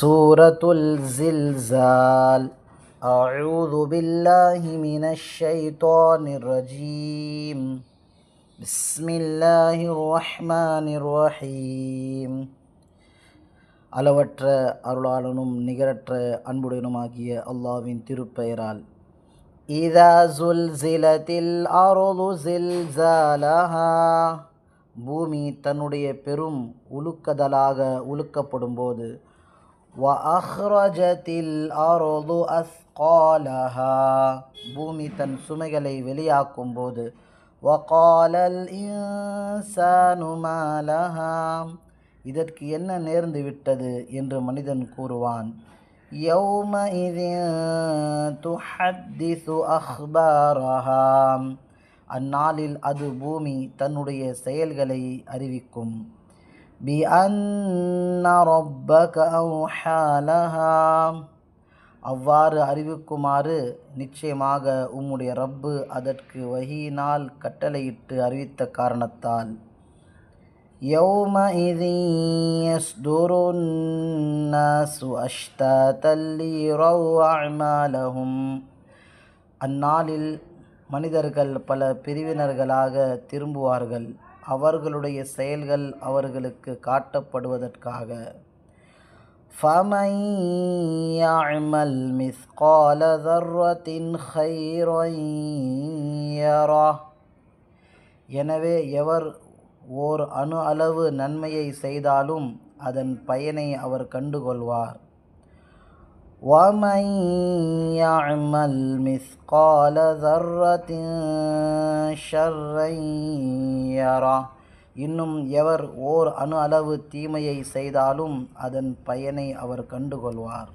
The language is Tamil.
سورة الزلزال. أعوذ بالله من الشيطان الرجيم. بسم الله الرحمن الرحيم. அளவற்ற அருளாளனும் நிகரற்ற அன்புடனுமாகிய அல்லாஹ்வின் திருப்பெயரால். இதா ஸுல்ஸிலத்தில் அர்து ஸில்ஸாலஹா, பூமி தன்னுடைய பெரும் உலுக்கதலாக உலுக்கப்படும் போது. வ அஹ்ரஜத்தில் அர்து அஸ்காலஹா, பூமி தன் சுமைகளை வெளியாக்கும் போது. வகாலல் இன்சானு மா லஹா, இதற்கு என்ன நேர்ந்து விட்டது என்று மனிதன் கூறுவான். யௌமஇதின் துஹத்திஸு அஹ்பாரஹா, அந்நாளில் அது பூமி தன்னுடைய செயல்களை அறிவிக்கும். பி அன்ன ரப்பக அவ்ஹா லஹா, அவ்வாறு அறிவிக்குமாறு நிச்சயமாக உம்முடைய ரப்பு அதற்கு வஹீயினால் கட்டளையிட்டு அறிவித்த காரணத்தால். யௌமஇதின் யஸ்துருன் நாஸு அஷ்தாத்தன் லியரவ் அஅமாலஹும், அந்நாளில் மனிதர்கள் பல பிரிவினர்களாக திரும்புவார்கள், அவர்களுடைய செயல்கள் அவர்களுக்கு காட்டப்படுவதற்காக. ஃபமன் யஅமல் மிஸ்கால ذرத்தின் கைரன் யரஹ், எனவே எவர் ஓர் அணு அளவு நன்மையை செய்தாலும் அதன் பயனை அவர் கண்டுகொள்வார். வமன் யஅமல் மிஸ்கால ذرத்தின் ஷர்ரன் யரஹ், இன்னும் எவர் ஓர் அணு அளவு தீமையை செய்தாலும் அதன் பயனை அவர் கண்டுகொள்வார்.